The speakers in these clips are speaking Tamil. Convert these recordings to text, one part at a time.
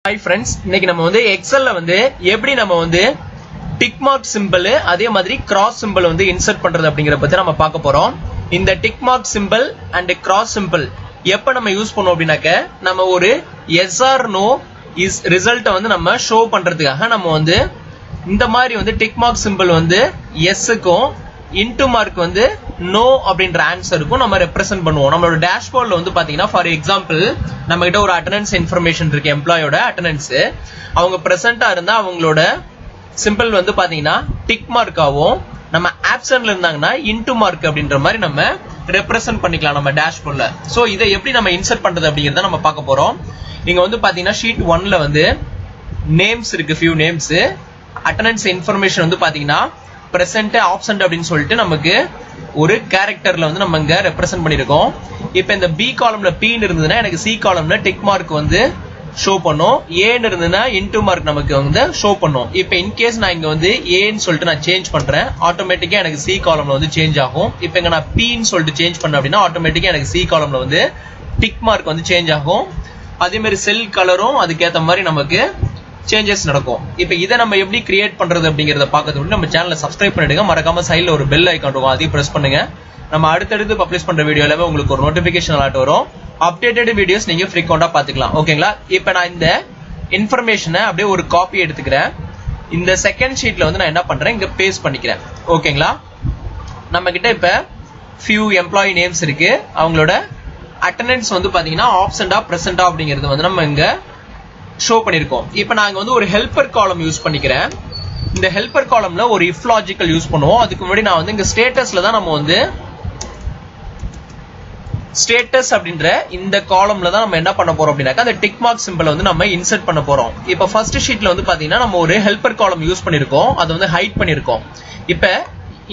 Hi friends, இன்னைக்கு நம்ம வந்து எக்ஸல்ல வந்து எப்படி நம்ம வந்து டிக் மார்க் சிம்பிள் அதே மாதிரி கிராஸ் சிம்பிள் வந்து இன்சர்ட் பண்றது அப்படிங்கறத பத்தி நம்ம பார்க்க போறோம். இந்த tick mark simple and cross simple எப்ப நம்ம யூஸ் பண்ணுவோம் அப்படினாக்க நம்ம ஒரு yes or no is result வந்து நம்ம ஷோ பண்றதுக்காக நம்ம வந்து இந்த மாதிரி வந்து டிக் மார்க் சிம்பிள் வந்து எஸ்க்கும் இன்டு மார்க் வந்து நோ அப்படின்ற ஆன்சருக்கும் நம்ம ரெப்ரசென்ட் பண்ணுவோம். நம்மளோட டேஷ்போர்ட்ல வந்து பாத்தீங்கன்னா ஃபார் எக்ஸாம்பிள் நம்ம கிட்ட ஒரு அட்டெண்டன்ஸ் இன்ஃபர்மேஷன் இருக்கு, எம்ப்ளாயோட அட்டெண்டன்ஸ். அவங்க பிரசன்டா இருந்தா அவங்களோட சிம்பிள் வந்து பாத்தீங்கன்னா டிக் மார்க் ஆகும். நம்ம ஆப்சன்ட்ல இருந்தாங்கன்னா இன்டு மார்க் அப்படின்ற மாதிரி நம்ம ரெப்ரசென்ட் பண்ணிக்கலாம் நம்ம டேஷ்போர்ட்ல. சோ இதை எப்படி நம்ம இன்சர்ட் பண்றது அப்படிங்கறத நம்ம பார்க்க போறோம். இங்க வந்து பாத்தீங்கன்னா ஷீட் 1ல வந்து நேம்ஸ் இருக்கு, ஃபியூ நேம்ஸ். அட்டெண்டன்ஸ் இன்ஃபர்மேஷன் வந்து பாத்தீங்கன்னா பிரசன்ட் ஆப்சன்ட் அப்படின்னு சொல்லிட்டு நமக்கு ஒரு கேரக்டர்ல வந்து நம்ம இங்க ரெப்ரசென்ட் பண்ணிருக்கோம். இப்போ இந்த பி காலம்ல பீன்னு இருந்ததுன்னா எனக்கு சி காலம்ல டிக் மார்க் வந்து ஷோ பண்ணும். ஏன்னு இருந்ததுன்னா இன்டு மார்க் நமக்கு வந்து ஷோ பண்ணும். இப்போ இன்கேஸ் நான் இங்க வந்து ஏன்னு சொல்லிட்டு நான் சேஞ்ச் பண்றேன், ஆட்டோமேட்டிக்கா எனக்கு சி காலம்ல வந்து சேஞ்ச் ஆகும். இப்போ இங்க நான் பீன்னு சொல்லிட்டு சேஞ்ச் பண்ணேன் அப்படின்னா ஆட்டோமேட்டிக்கா எனக்கு சி காலம்ல வந்து டிக் மார்க் வந்து சேஞ்ச் ஆகும். அதே மாதிரி செல் கலரும் அதுக்கேற்ற மாதிரி நமக்கு சேஞ்சஸ் நடக்கும். இப்போ இதை நம்ம எப்படி கிரியேட் பண்றது அப்படிங்கறத பார்க்கறதுக்கு நம்ம சேனலை சப்ஸ்கிரைப் பண்ணிடுங்க. மறக்காம சைடுல ஒரு பெல் ஐகான் இருக்கும், அதையும் பிரஸ் பண்ணுங்க. நம்ம அடுத்தடுத்து பப்ளிஷ் பண்ற வீடியோ எல்லாமே உங்களுக்கு ஒரு நோட்டிபிகேஷன் அலர்ட் வரும். அப்டேட்டட் வீடியோஸ் நீங்க ஃப்ரீக்வெண்டா பாத்துக்கலாம். ஓகேங்களா? இப்போ நான் இந்த இன்ஃபர்மேஷனை அப்படியே ஒரு காப்பி எடுத்துக்கிறேன். இந்த செகண்ட் ஷீட்ல வந்து நான் என்ன பண்றேன், இங்க பேஸ்ட் பண்ணிக்கிறேன். ஓகேங்களா? நம்ம கிட்ட இப்ப ஃபியூ எம்ப்ளாயி நேம்ஸ் இருக்கு. அவங்களோட அட்டெண்டன்ஸ் வந்து பாத்தீங்கன்னா ஆப்சென்டா பிரசன்டா அப்படிங்கிறது வந்து நம்ம இங்க ஷோ பண்ணிருக்கோம். இப்போ நாங்க வந்து ஒரு ஹெல்பர் காலம் யூஸ் பண்ணிக்கிறேன். இந்த ஹெல்பர் காலம்ல ஒரு இஃப் லாஜிக்கல் யூஸ் பண்ணுவோம். அதுக்கு முன்னாடி நான் வந்து இங்க ஸ்டேட்டஸ்ல தான் நம்ம வந்து ஸ்டேட்டஸ் அப்படின்ற இந்த காலம்ல தான் நம்ம என்ன பண்ண போறோம் அப்படின்னாக்கா அந்த டிக் மார்க் சிம்பிள் வந்து நம்ம இன்சர்ட் பண்ண போறோம். இப்போ ஃபர்ஸ்ட் ஷீட்ல வந்து பாத்தீங்கன்னா நம்ம ஒரு ஹெல்பர் காலம் யூஸ் பண்ணிருக்கோம், அதை வந்து ஹைட் பண்ணிருக்கோம். இப்போ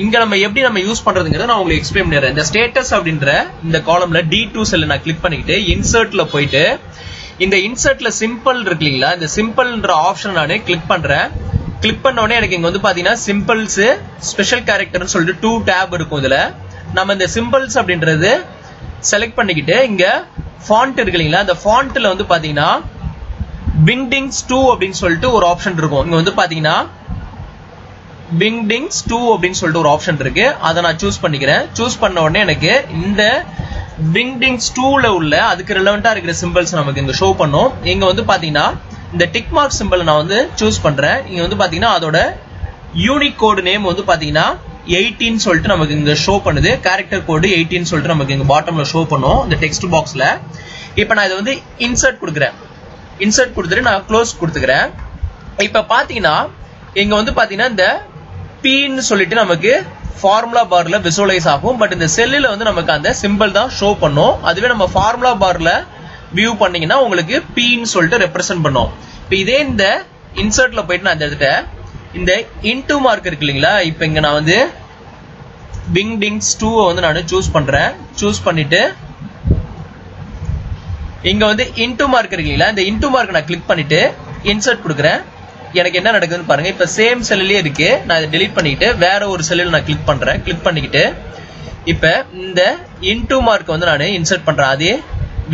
இங்க நம்ம எப்படி நம்ம யூஸ் பண்றதுங்கிறத நான் உங்களுக்கு எக்ஸ்பிளைன் பண்ணிடுறேன். இந்த ஸ்டேட்டஸ் அப்படின்ற இந்த காலம்ல D2 செல்ல நான் கிளிக் பண்ணிக்கிட்டு இன்சர்ட்ல போயிட்டு இந்த இன்சர்ட்ல சிம்பிள் இருக்கு இல்லீங்களா, இந்த சிம்பிள்ன்ற ஆப்ஷன் நானே கிளிக் பண்றேன். கிளிக் பண்ண உடனே எனக்கு இங்க வந்து பாத்தீங்கன்னா சிம்பிள்ஸ் ஸ்பெஷல் கேரக்டர்னு சொல்லிட்டு 2 டேப் இருக்கும். இதுல நம்ம இந்த சிம்பிள்ஸ் அப்படின்றது செலக்ட் பண்ணிக்கிட்டு இங்க ஃபாண்ட் இருக்கு இல்லீங்களா, இந்த ஃபாண்ட்ல வந்து பாத்தீங்கன்னா விங்டிங்ஸ் 2 அப்படின்னு சொல்லிட்டு ஒரு ஆப்ஷன் இருக்கும். இங்க வந்து பாத்தீங்கன்னா விங்டிங்ஸ் 2 அப்படின்னு சொல்லிட்டு ஒரு ஆப்ஷன் இருக்கு. அதை நான் சூஸ் பண்ணிக்கிறேன். சூஸ் பண்ண உடனே எனக்கு இந்த விங்டிங்ஸ் 2ல உள்ள அதுக்கு ரிலவெண்டா இருக்கிற சிம்பிள்ஸ் நமக்கு இங்க ஷோ பண்ணும். இங்க வந்து பாத்தீங்கன்னா இந்த டிக் மார்க் சிம்பிள் நான் வந்து சூஸ் பண்றேன். இங்க வந்து பாத்தீங்கன்னா அதோட யூனிக் கோட் நேம் வந்து பாத்தீங்கன்னா 18 சொல்லிட்டு நமக்கு இங்க ஷோ பண்ணுது. கேரக்டர் கோட் 18 சொல்லிட்டு நமக்கு இங்க பாட்டம்ல ஷோ பண்ணும் இந்த டெக்ஸ்ட் பாக்ஸ்ல. இப்போ நான் இதை வந்து இன்சர்ட் கொடுக்குறேன். இன்சர்ட் கொடுத்துட்டு நான் க்ளோஸ் கொடுத்துக்கிறேன். இப்ப பாத்தீங்கன்னா இங்க வந்து பாத்தீங்கன்னா இந்த பீன்னு சொல்லிட்டு நமக்கு ஃபார்முலா பார்ல விசுவலைஸ் ஆகும். பட் இந்த செல்லுல வந்து நமக்கு அந்த சிம்பிள் தான் ஷோ பண்ணும். அதுவே நம்ம ஃபார்முலா பார்ல வியூ பண்ணீங்கன்னா உங்களுக்கு பீன்னு சொல்லிட்டு ரெப்ரசென்ட் பண்ணும். இப்போ இதே இந்த இன்சர்ட்ல போயிட்டு நான் எடுத்துட்டேன். இந்த இன்டு மார்க் இருக்கு இல்லைங்களா, இப்போ இங்க நான் வந்து விங்டிங்ஸ் 2 வந்து நான் சூஸ் பண்றேன். சூஸ் பண்ணிட்டு இங்க வந்து இன்டு மார்க் இருக்கு இல்லைங்களா, இந்த இன்டு மார்க் நான் கிளிக் பண்ணிட்டு இன்சர்ட் கொடுக்குறேன். எனக்கு என்ன நடக்குதுன்னு பாருங்க. இப்ப சேம் செல்லுலயே இருக்கு. நான் இதை டெலீட் பண்ணிட்டு வேற ஒரு செல்லில் நான் கிளிக் பண்றேன். கிளிக் பண்ணிக்கிட்டு இப்ப இந்த இன்டு மார்க் வந்து நான் இன்சர்ட் பண்றேன். அதே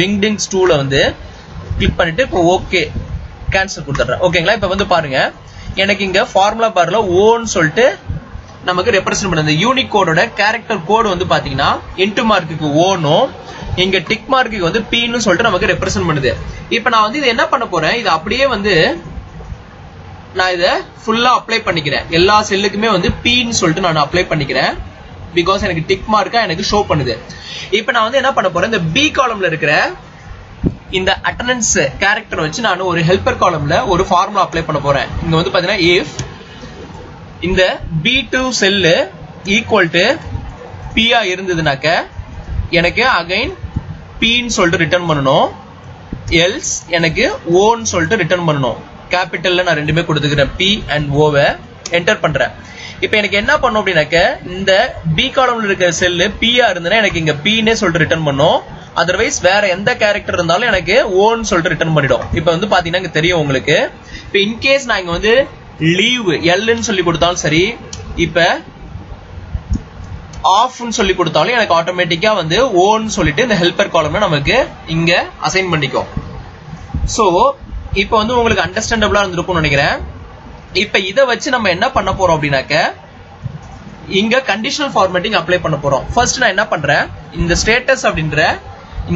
விங்டிங்ஸ் 2ல வந்து கிளிக் பண்ணிட்டு இப்போ ஓகே கேன்சல் கொடுத்துட்றேன். ஓகேங்களா? இப்ப வந்து பாருங்க எனக்கு இங்க ஃபார்முலா பார்ல ஓன்னு சொல்லிட்டு நமக்கு ரெப்ரசென்ட் பண்ணுது. யூனிக் கோடோட கேரக்டர் கோடு வந்து பாத்தீங்கன்னா இன்டு மார்க்குக்கு ஓனும் இங்க டிக் மார்க்கு வந்து பீன்னு சொல்லிட்டு நமக்கு ரெப்ரசென்ட் பண்ணுது. இப்ப நான் வந்து இது என்ன பண்ண போறேன், இது அப்படியே வந்து நான் இதை ஃபுல்லா அப்ளை பண்ணிக்கிறேன். எல்லா செல்லுக்குமே வந்து பீன்னு சொல்லிட்டு நான் அப்ளை பண்ணிக்கிறேன். பிகாஸ் எனக்கு டிக் மார்க்கா எனக்கு ஷோ பண்ணுது. இப்போ நான் வந்து என்ன பண்ண போறேன், இந்த பி காலம்ல இருக்கிற இந்த அட்டெண்டன்ஸ் கேரக்டர் வச்சு நான் ஒரு ஹெல்பர் காலம்ல ஒரு ஃபார்முலா அப்ளை பண்ண போறேன். இங்க வந்து பாத்தீங்கன்னா இஃப் இந்த B2 செல்லு ஈக்குவல் டு P-ஆ இருந்ததுனாக்க எனக்கு அகைன் Pன்னு சொல்லிட்டு ரிட்டர்ன் பண்ணணும். எல்ஸ் எனக்கு ஓன்னு சொல்லிட்டு ரிட்டர்ன் பண்ணணும். கேபிட்டல்ல நான் ரெண்டுமே கொடுத்துக்கிறேன், P and O-வை என்டர் பண்றேன். இப்போ எனக்கு என்ன பண்ணும் அப்படின்னாக்க இந்த பி காலம்ல இருக்கிற செல்லு P-ஆ இருந்ததுன்னா எனக்கு இங்க P-னே சொல்லிட்டு ரிட்டர்ன் பண்ணும். அதர்வைஸ் வேற எந்த கேரக்டர் இருந்தாலும் எனக்கு ஓன்னு சொல்லிட்டு ரிட்டர்ன் பண்ணிடும். இப்போ வந்து பாத்தீங்கன்னா இங்க தெரியும் உங்களுக்கு. இப்போ இன்கேஸ் நான் இங்க வந்து லீவ் எல்ன்னு சொல்லி கொடுத்தாலும் சரி, இப்ப ஆஃப்னு சொல்லி கொடுத்தாலும் எனக்கு ஆட்டோமேட்டிக்கா வந்து ஓன்னு சொல்லிட்டு இந்த ஹெல்பர் காலம்ல நமக்கு இங்க அசைன் பண்ணிக்கும். சோ இப்போ வந்து உங்களுக்கு அண்டர்ஸ்டாண்டபிளா இருந்திருக்கும்னு நினைக்கிறேன். இப்போ இதை வச்சு நம்ம என்ன பண்ண போறோம் அப்படின்னாக்க இங்க கண்டிஷனல் ஃபார்மேட்டிங் அப்ளை பண்ண போறோம். ஃபர்ஸ்ட் நான் என்ன பண்றேன், இந்த ஸ்டேட்டஸ் அப்படின்ற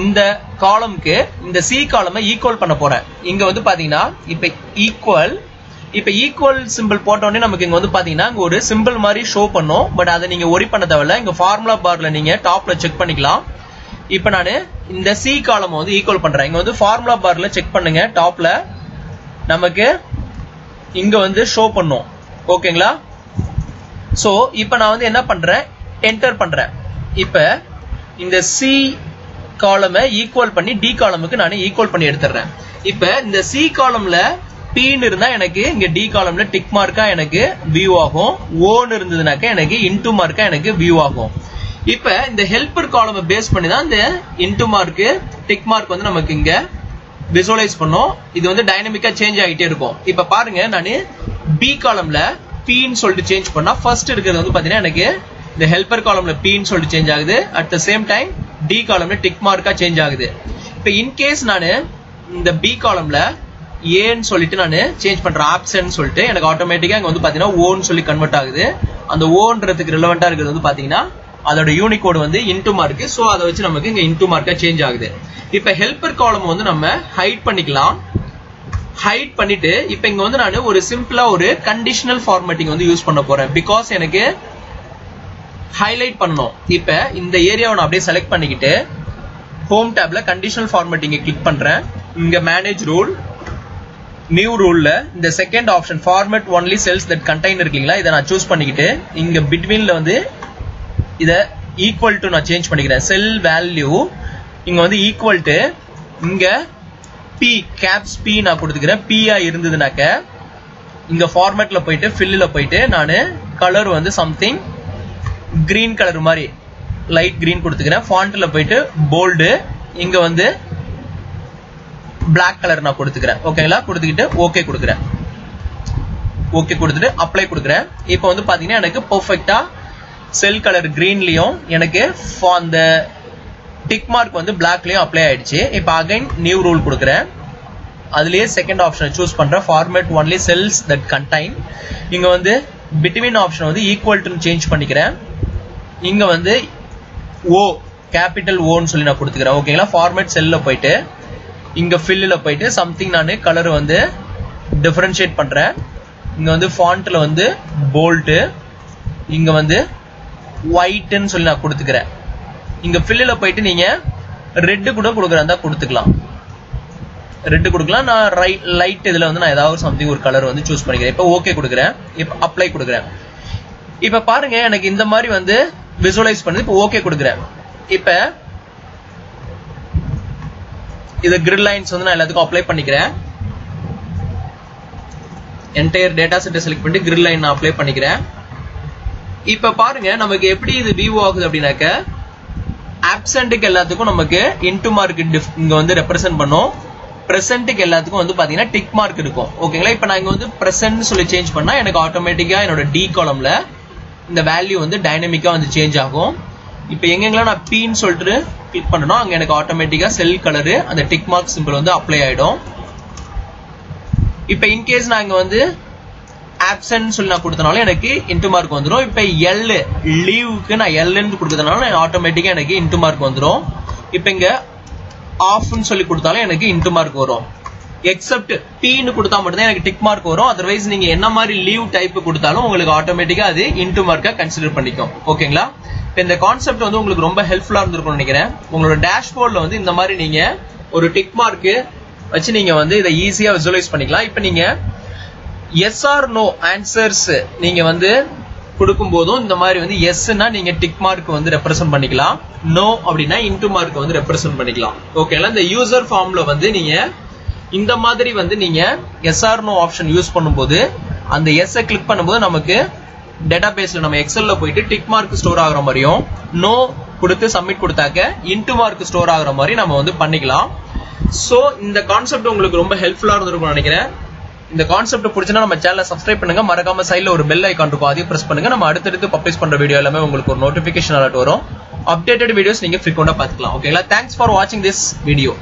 இந்த காலம்க்கு இந்த சி காலமை ஈக்குவல் பண்ண போறேன். இங்க வந்து பாத்தீங்கன்னா இப்ப ஈக்குவல் சிம்பிள் போட்டோடனே நமக்கு இங்க வந்து பாத்தீங்கன்னா இங்க ஒரு சிம்பிள் மாதிரி ஷோ பண்ணும். பட் அதை நீங்க ஒரி பண்ண தேவையில்ல. இங்க ஃபார்முலா பார்ல நீங்க டாப்ல செக் பண்ணிக்கலாம். இப்ப நான் இந்த சி காலம் வந்து ஈக்குவல் பண்றேன். இங்க வந்து ஃபார்முலா பார்ல செக் பண்ணுங்க, டாப்ல நமக்கு இங்க வந்து ஷோ பண்ணும். ஓகேங்களா? சோ இப்ப நான் வந்து என்ன பண்றேன், என்டர் பண்றேன். இப்ப இந்த சி காலமை ஈக்குவல் பண்ணி டி காலமுக்கு நான் ஈக்குவல் பண்ணி எடுத்துறேன். இப்ப இந்த சி காலம்ல Pன்னு இருந்தா எனக்கு இங்க டி காலம்ல டிக் மார்க்கா எனக்கு வியூ ஆகும். ஓன்னு இருந்ததுனாக்க எனக்கு இன்டு மார்க்கா எனக்கு வியூ ஆகும். இப்ப இந்த ஹெல்பர் காலமை பேஸ் பண்ணி தான் இந்த இன்டு மார்க் டிக் மார்க் வந்து நமக்கு இங்க விசுவலைஸ் பண்ணும். இது வந்து டைனமிக்கா சேஞ்ச் ஆகிட்டே இருக்கும். இப்ப பாருங்க, நான் பி காலம்ல Pன்னு சொல்லிட்டு சேஞ்ச் பண்ணா ஃபர்ஸ்ட் இருக்கிறது வந்து பாத்தீங்கன்னா எனக்கு இந்த ஹெல்பர் காலம்ல Pன்னு சொல்லிட்டு சேஞ்ச் ஆகுது. At the same time T காலம்ல டிக் மார்க்கா சேஞ்ச் ஆகுது. இப்ப இன்கேஸ் நான் இந்த பி காலம்ல ஏன்னு சொல்லிட்டு நான் சேஞ்ச் பண்றேன், ஆப்ஷன் சொல்லிட்டு எனக்கு ஆட்டோமேட்டிக்கா இங்க வந்து பாத்தீங்கன்னா ஓன்னு சொல்லி கன்வெர்ட் ஆகுது. அந்த ஓன்றதுக்கு ரிலவெண்டா இருக்கிறது வந்து பாத்தீங்கன்னா அதோட யூனிகோட் வந்து இன்டு மார்க். சோ அதை வச்சு நமக்கு இங்க இன்டு மார்க்கா சேஞ்ச் ஆகுது. இப்ப ஹெல்பர் காலம் வந்து நம்ம ஹைட் பண்ணிக்கலாம். ஹைட் பண்ணிட்டு இப்ப இங்க வந்து நான் ஒரு சிம்பிளா ஒரு கண்டிஷனல் ஃபார்மேட்டிங் வந்து யூஸ் பண்ண போறேன். பிகாஸ் எனக்கு ஹைலைட் பண்ணணும். இப்ப இந்த ஏரியாவை நான் அப்படியே செலக்ட் பண்ணிக்கிட்டு ஹோம் டேப்ல கண்டிஷனல் ஃபார்மேட்டிங் கிளிக் பண்றேன். இங்க மேனேஜ் ரூல், நியூ ரூல்ல இந்த second option format only cells that contain இருக்கீங்களா, இதை நான் சூஸ் பண்ணிக்கிட்டு இங்க பிட்வீன்ல வந்து இத ஈக்குவல் டு நான் சேஞ்ச் பண்ணிக்கிறேன். செல் வேல்யூ இங்க வந்து ஈக்குவல் டு இங்க பி கேப்ஸ் பி நான் கொடுத்துக்கிறேன். பியா இருந்ததுனாக்க இங்க ஃபார்மேட்ல போயிட்டு ஃபில்ல போயிட்டு நான் கலர் வந்து சம்திங் கிரீன் கலர் மாதிரி லைட் கிரீன் கொடுத்துக்கிறேன். ஃபாண்ட்ல போயிட்டு போல்டு, இங்க வந்து பிளாக் கலர் நான் கொடுத்துக்கிறேன். ஓகேங்களா? கொடுத்துக்கிட்டு ஓகே கொடுக்குறேன். ஓகே கொடுத்துட்டு அப்ளை கொடுக்குறேன். இப்போ வந்து பாத்தீங்கன்னா எனக்கு பெர்ஃபெக்ட்டா செல் கலர் கிரீன்லயும் எனக்கு அந்த டிக் மார்க் வந்து பிளாக்லயும் அப்ளை ஆயிடுச்சு. இப்போ அகைன் நியூ ரூல் கொடுக்குறேன். அதுலயே செகண்ட் ஆப்ஷனை சூஸ் பண்றேன், format only cells that contain. இங்க வந்து பிட்வீன் ஆப்ஷன் வந்து ஈக்குவல் டு சேஞ்ச் பண்ணிக்கிறேன். இங்க வந்து ஓ கேபிட்டல் ஓன்னு சொல்லி நான் கொடுத்துக்கிறேன். ஓகேங்களா? ஃபார்மேட் செல்ல போயிட்டு இங்க ஃபில்ல போயிட்டு சம்திங் நான் கலர் வந்து டிஃபரன்ஷியேட் பண்றேன். இங்க வந்து ஃபாண்ட்ல வந்து போல்ட், இங்க வந்து ஒயிட்னு சொல்லி நான் கொடுத்துக்கிறேன். இங்க ஃபில்ல போயிட்டு நீங்க ரெட் கூட கொடுக்கறதா கொடுத்துக்கலாம், ரெட் கொடுக்கலாம். நான் லைட் இதுல வந்து நான் ஏதாவது சம்திங் ஒரு கலர் வந்து சூஸ் பண்ணிக்கிறேன். இப்போ ஓகே கொடுக்குறேன். இப்போ அப்ளை கொடுக்குறேன். இப்ப பாருங்க, எனக்கு இந்த மாதிரி வந்து விசுவலைஸ் பண்ணுது. இப்போ ஓகே கொடுக்குறேன். இப்ப இது கிரிட் லைன்ஸ் வந்து நான் எல்லாத்துக்கும் அப்ளை பண்ணிக்கிறேன். என்டையர் டேட்டா செட்டை செலக்ட் பண்ணிட்டு கிரிட் லைன் நான் அப்ளை பண்ணிக்கிறேன். இப்ப பாருங்க நமக்கு எப்படி இது வியூ ஆகுது அப்படின்னாக்க ஆப்சென்ட்டுக்கு எல்லாத்துக்கும் நமக்கு இன்டு மார்க் இங்க வந்து ரெப்ரசென்ட் பண்ணும். பிரசன்ட்டுக்கு எல்லாத்துக்கும் வந்து பாத்தீங்கன்னா டிக் மார்க் இருக்கும். ஓகேங்களா? இப்ப நான் இங்க வந்து பிரசன்ட் சொல்லி சேஞ்ச் பண்ணா எனக்கு ஆட்டோமேட்டிக்கா என்னோட டி காலம்ல இந்த வேல்யூ வந்து டைனமிக்கா வந்து சேஞ்ச் ஆகும். இப்ப எங்கெங்கெல்லாம் நான் பீன்னு சொல்லிட்டு கிளிக் பண்ணணும் அங்க எனக்கு ஆட்டோமேட்டிக்கா செல் கலரு அந்த டிக் மார்க் சிம்பிள் வந்து அப்ளை ஆயிடும். இப்ப இன்கேஸ் நான் இங்க வந்து ஆப்சென்ட் சொல்லி நான் கொடுத்தனால எனக்கு இன்டு மார்க் வந்துடும். இப்ப எல் லீவுக்கு நான் எல்ன்னு கொடுத்ததுனால ஆட்டோமேட்டிக்கா எனக்கு இன்டு மார்க் வந்துடும். இப்ப இங்க ஆஃப்னு சொல்லி கொடுத்தாலும் எனக்கு இன்டு மார்க் வரும். எக்ஸப்ட் பீன்னு கொடுத்தா மட்டும்தான் எனக்கு டிக் மார்க் வரும். அதர்வைஸ் நீங்க என்ன மாதிரி லீவ் டைப் கொடுத்தாலும் உங்களுக்கு ஆட்டோமேட்டிக்கா அது இன்டு மார்க்கா கன்சிடர் பண்ணிக்கும். ஓகேங்களா? இப்ப இந்த கான்செப்ட் வந்து உங்களுக்கு ரொம்ப ஹெல்ப்ஃபுல்லா இருந்திருக்கும்னு நினைக்கிறேன். உங்களோட டேஷ்போர்ட்ல வந்து இந்த மாதிரி நீங்க ஒரு டிக் மார்க் வச்சு நீங்க வந்து இதை ஈஸியா விசுவலைஸ் பண்ணிக்கலாம். இப்ப நீங்க எஸ் ஆர் நோ ஆன்சர்ஸ் நீங்க வந்து கொடுக்கும் போதும் இந்த மாதிரி வந்து எஸ்னா நீங்க டிக் மார்க் வந்து ரெப்ரசென்ட் பண்ணிக்கலாம், நோ அப்படின்னா இன்டு மார்க் வந்து ரெப்ரசென்ட் பண்ணிக்கலாம். ஓகேங்களா? இந்த யூசர் ஃபார்ம்ல வந்து நீங்க இந்த மாதிரி வந்து நீங்க yes or no option use பண்ணும்போது அந்த எஸ் கிளிக் பண்ணும்போது நமக்கு டேட்டாபேஸ்ல நம்ம எக்ஸல்ல போயிட்டு டிக் மார்க் ஸ்டோர் ஆகுற மாதிரியும் நோ கொடுத்து சப்மிட் கொடுத்தாக்க இன்டு மார்க் ஸ்டோர் ஆகுற மாதிரி நம்ம வந்து பண்ணிக்கலாம். சோ இந்த கான்செப்ட் உங்களுக்கு ரொம்ப ஹெல்ப்ஃபுல்லா இருந்திருக்கும்னு நினைக்கிறேன். இந்த கான்செப்ட் பிடிச்சனா நம்ம சேனலை சப்ஸ்கிரைப் பண்ணுங்க. மறக்காம சைடுல ஒரு பெல் ஐகான் இருக்கும், அதையும் பிரஸ் பண்ணுங்க. நம்ம அடுத்தடுத்து பப்ளிஷ் பண்ற வீடியோ எல்லாமே உங்களுக்கு ஒரு நோட்டிபிகேஷன் அலர்ட் வரும். அப்டேட்டட் வீடியோஸ் நீங்க ஃப்ரீக்வெண்டா பாத்துக்கலாம். ஓகேங்களா? தேங்க்ஸ் ஃபார் வாட்சிங் திஸ் வீடியோ.